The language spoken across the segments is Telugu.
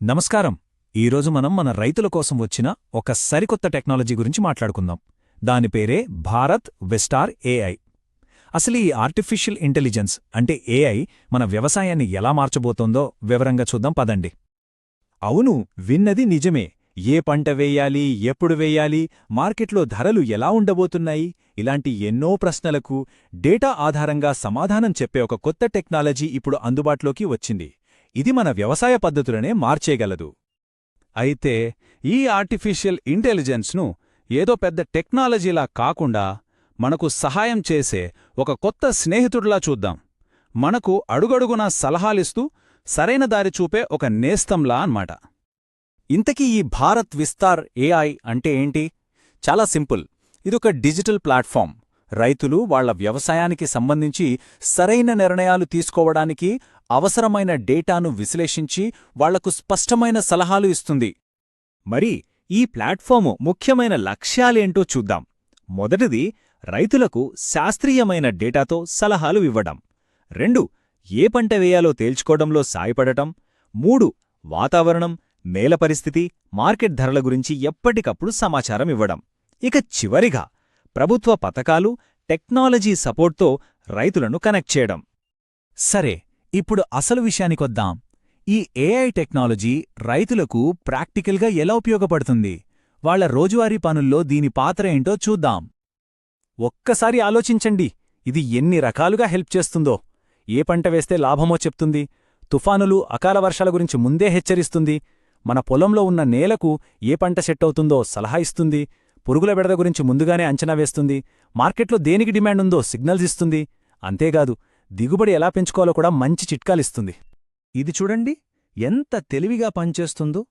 నమస్కారం. ఈరోజు మనం మన రైతుల కోసం వచ్చిన ఒక సరికొత్త టెక్నాలజీ గురించి మాట్లాడుకుందాం. దాని పేరే భారత్ విస్టార్ ఏఐ. అసలు ఈ ఆర్టిఫిషియల్ ఇంటెలిజెన్స్ అంటే ఏఐ మన వ్యవసాయాన్ని ఎలా మార్చబోతోందో వివరంగా చూద్దాం పదండి. అవును, విన్నది నిజమే. ఏ పంట వేయాలి, ఎప్పుడు వేయాలి, మార్కెట్లో ధరలు ఎలా ఉండబోతున్నాయి, ఇలాంటి ఎన్నో ప్రశ్నలకు డేటా ఆధారంగా సమాధానం చెప్పే ఒక కొత్త టెక్నాలజీ ఇప్పుడు అందుబాటులోకి వచ్చింది. ఇది మన వ్యవసాయ పద్ధతులనే మార్చేయగలదు. అయితే ఈ ఆర్టిఫిషియల్ ఇంటెలిజెన్స్ను ఏదో పెద్ద టెక్నాలజీలా కాకుండా మనకు సహాయం చేసే ఒక కొత్త స్నేహితుడిలా చూద్దాం. మనకు అడుగడుగునా సలహాలిస్తూ సరైన దారి చూపే ఒక నేస్తంలా అన్నమాట. ఇంతకీ ఈ భారత్ విస్తార్ ఏఐ అంటే ఏంటి? చాలా సింపుల్. ఇదొక డిజిటల్ ప్లాట్ఫామ్. రైతులు వాళ్ల వ్యవసాయానికి సంబంధించి సరైన నిర్ణయాలు తీసుకోవడానికి అవసరమైన డేటాను విశ్లేషించి వాళ్లకు స్పష్టమైన సలహాలు ఇస్తుంది. మరి ఈ ప్లాట్ఫాము ముఖ్యమైన లక్ష్యాలేంటో చూద్దాం. మొదటిది, రైతులకు శాస్త్రీయమైన డేటాతో సలహాలు ఇవ్వడం. 2, ఏ పంట వేయాలో తేల్చుకోవడంలో సాయపడటం. 3, వాతావరణం, నేల పరిస్థితి, మార్కెట్ ధరల గురించి ఎప్పటికప్పుడు సమాచారం ఇవ్వడం. ఇక చివరిగా ప్రభుత్వ పథకాలు, టెక్నాలజీ సపోర్ట్తో రైతులను కనెక్ట్ చేయడం. సరే, ఇప్పుడు అసలు విషయానికొద్దాం. ఈ ఏఐ టెక్నాలజీ రైతులకు ప్రాక్టికల్గా ఎలా ఉపయోగపడుతుంది? వాళ్ల రోజువారీ పనుల్లో దీని పాత్ర ఏంటో చూద్దాం. ఒక్కసారి ఆలోచించండి, ఇది ఎన్ని రకాలుగా హెల్ప్ చేస్తుందో. ఏ పంట వేస్తే లాభమో చెప్తుంది, తుఫానులు, అకాల వర్షాల గురించి ముందే హెచ్చరిస్తుంది, మన పొలంలో ఉన్న నేలకు ఏ పంట సెట్ అవుతుందో సలహా ఇస్తుంది, పురుగుల బెడద గురించి ముందుగానే అంచనా వేస్తుంది, మార్కెట్లో దేనికి డిమాండ్ ఉందో సిగ్నల్స్ ఇస్తుంది. అంతేకాదు, దిగుబడి ఎలా పెంచుకోవాలో కూడా మంచి చిట్కాలిస్తుంది. ఇది చూడండి, ఎంత తెలివిగా పనిచేస్తుందో.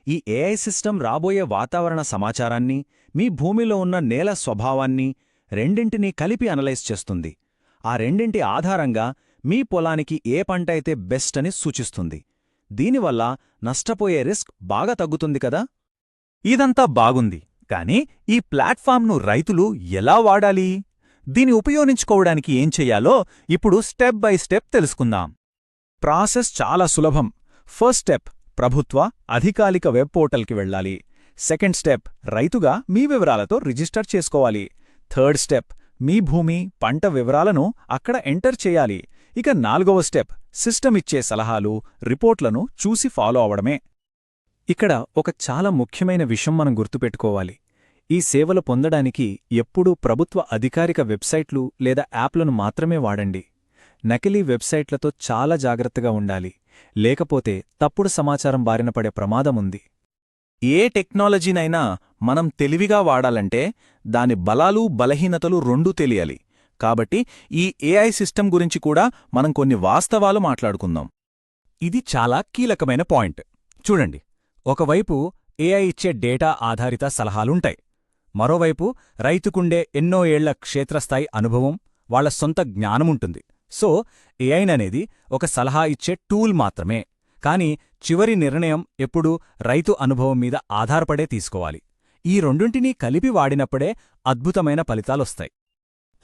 ఈ ఏఐ సిస్టమ్ రాబోయే వాతావరణ సమాచారాన్ని, మీ భూమిలో ఉన్న నేల స్వభావాన్ని రెండింటినీ కలిపి అనలైజ్ చేస్తుంది. ఆ రెండింటి ఆధారంగా మీ పొలానికి ఏ పంట అయితే బెస్ట్ అని సూచిస్తుంది. దీనివల్ల నష్టపోయే రిస్క్ బాగా తగ్గుతుంది కదా. ఇదంతా బాగుంది, కానీ ఈ ప్లాట్ఫామ్ను రైతులు ఎలా వాడాలి? దీని ఉపయోగించుకోవడానికి ఏం చెయ్యాలో ఇప్పుడు స్టెప్ బై స్టెప్ తెలుసుకుందాం. ప్రాసెస్ చాలా సులభం. ఫస్ట్ స్టెప్, ప్రభుత్వ అధికారిక వెబ్ పోర్టల్కి వెళ్ళాలి. సెకండ్ స్టెప్, రైతుగా మీ వివరాలతో రిజిస్టర్ చేసుకోవాలి. థర్డ్ స్టెప్, మీ భూమి, పంట వివరాలను అక్కడ ఎంటర్ చేయాలి. ఇక 4వ స్టెప్, సిస్టమ్ ఇచ్చే సలహాలు, రిపోర్ట్లను చూసి ఫాలో అవడమే. ఇక్కడ ఒక చాలా ముఖ్యమైన విషయం మనం గుర్తుపెట్టుకోవాలి. ఈ సేవలు పొందడానికి ఎప్పుడూ ప్రభుత్వ అధికారిక వెబ్సైట్లు లేదా యాప్లను మాత్రమే వాడండి. నకిలీ వెబ్సైట్లతో చాలా జాగ్రత్తగా ఉండాలి, లేకపోతే తప్పుడు సమాచారం బారిన పడే ప్రమాదముంది. ఏ టెక్నాలజీనైనా మనం తెలివిగా వాడాలంటే దాని బలాలు, బలహీనతలు రెండూ తెలియాలి. కాబట్టి ఈ ఏఐ సిస్టమ్ గురించి కూడా మనం కొన్ని వాస్తవాలు మాట్లాడుకుందాం. ఇది చాలా కీలకమైన పాయింట్. చూడండి, ఒకవైపు ఏఐ ఇచ్చే డేటా ఆధారిత సలహాలుంటాయి. మరోవైపు రైతుకుండే ఎన్నో ఏళ్ల క్షేత్రస్థాయి అనుభవం, వాళ్ల సొంత జ్ఞానముంటుంది. సో ఏఐననేది ఒక సలహా ఇచ్చే టూల్ మాత్రమే. కాని చివరి నిర్ణయం ఎప్పుడూ రైతు అనుభవం మీద ఆధారపడే తీసుకోవాలి. ఈ రెండింటినీ కలిపి వాడినప్పుడే అద్భుతమైన ఫలితాలొస్తాయి.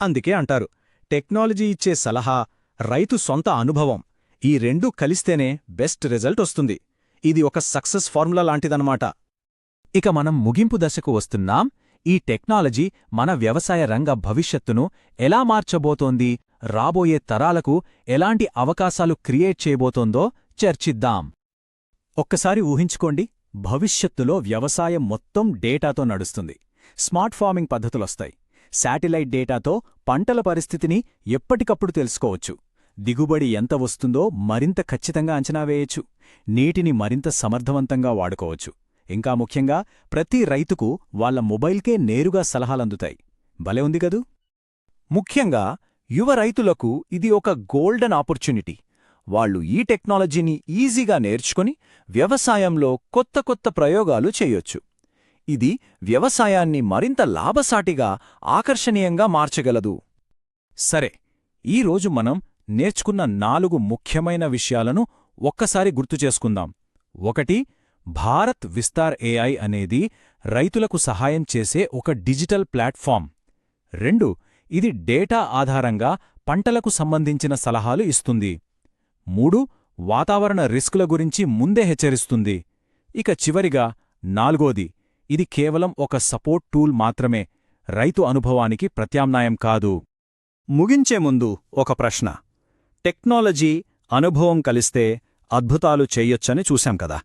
అందుకే అంటారు, టెక్నాలజీ ఇచ్చే సలహా, రైతు సొంత అనుభవం, ఈ రెండూ కలిస్తేనే బెస్ట్ రిజల్ట్ వస్తుంది. ఇది ఒక సక్సెస్ ఫార్ములా లాంటిదన్నమాట. ఇక మనం ముగింపు దశకు వస్తున్నాం. ఈ టెక్నాలజీ మన వ్యవసాయ రంగ భవిష్యత్తును ఎలా మార్చబోతోంది, రాబోయే తరాలకు ఎలాంటి అవకాశాలు క్రియేట్ చేయబోతోందో చర్చిద్దాం. ఒక్కసారి ఊహించుకోండి, భవిష్యత్తులో వ్యవసాయం మొత్తం డేటాతో నడుస్తుంది. Smart farming పద్ధతులొస్తాయి. శాటిలైట్ డేటాతో పంటల పరిస్థితిని ఎప్పటికప్పుడు తెలుసుకోవచ్చు. దిగుబడి ఎంత వస్తుందో మరింత ఖచ్చితంగా అంచనా వేయచ్చు. నీటిని మరింత సమర్థవంతంగా వాడుకోవచ్చు. ఇంకా ముఖ్యంగా ప్రతి రైతుకు వాళ్ల మొబైల్కే నేరుగా సలహాలందుతాయి. భలే ఉంది కదూ. ముఖ్యంగా యువ రైతులకు ఇది ఒక గోల్డెన్ ఆపర్చునిటీ. వాళ్లు ఈ టెక్నాలజీని ఈజీగా నేర్చుకుని వ్యవసాయంలో కొత్త కొత్త ప్రయోగాలు చేయొచ్చు. ఇది వ్యవసాయాన్ని మరింత లాభసాటిగా, ఆకర్షణీయంగా మార్చగలదు. సరే, ఈరోజు మనం నేర్చుకున్న 4 ముఖ్యమైన విషయాలను ఒక్కసారి గుర్తుచేసుకుందాం. 1, భారత్ విస్తార్ ఏఐ అనేది రైతులకు సహాయం చేసే ఒక డిజిటల్ ప్లాట్ఫామ్. 2, ఇది డేటా ఆధారంగా పంటలకు సంబంధించిన సలహాలు ఇస్తుంది. 3, వాతావరణ రిస్కుల గురించి ముందే హెచ్చరిస్తుంది. ఇక చివరిగా 4. ఇది కేవలం ఒక సపోర్ట్ టూల్ మాత్రమే, రైతు అనుభవానికి ప్రత్యామ్నాయం కాదు. ముగించే ముందు ఒక ప్రశ్న. టెక్నాలజీ, అనుభవం కలిస్తే అద్భుతాలు చెయ్యొచ్చని చూశాం కదా.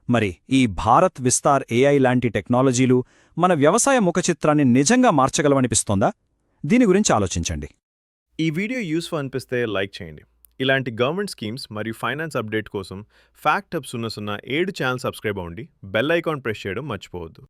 మరి ఈ భారత్ విస్తార్ ఏఐ లాంటి టెక్నాలజీలు మన వ్యవసాయ ముఖచిత్రాన్ని నిజంగా మార్చగలవనిపిస్తోందా? దీని గురించి ఆలోచించండి. ఈ వీడియో యూస్ఫుల్ అనిపిస్తే లైక్ చేయండి. ఇలాంటి గవర్నమెంట్ స్కీమ్స్ మరియు ఫైనాన్స్ అప్డేట్ కోసం ఫ్యాక్ట్ హబ్ 007 ఛానల్ సబ్స్క్రైబ్ అవ్వండి. బెల్ ఐకాన్ ప్రెస్ చేయడం మర్చిపోవద్దు.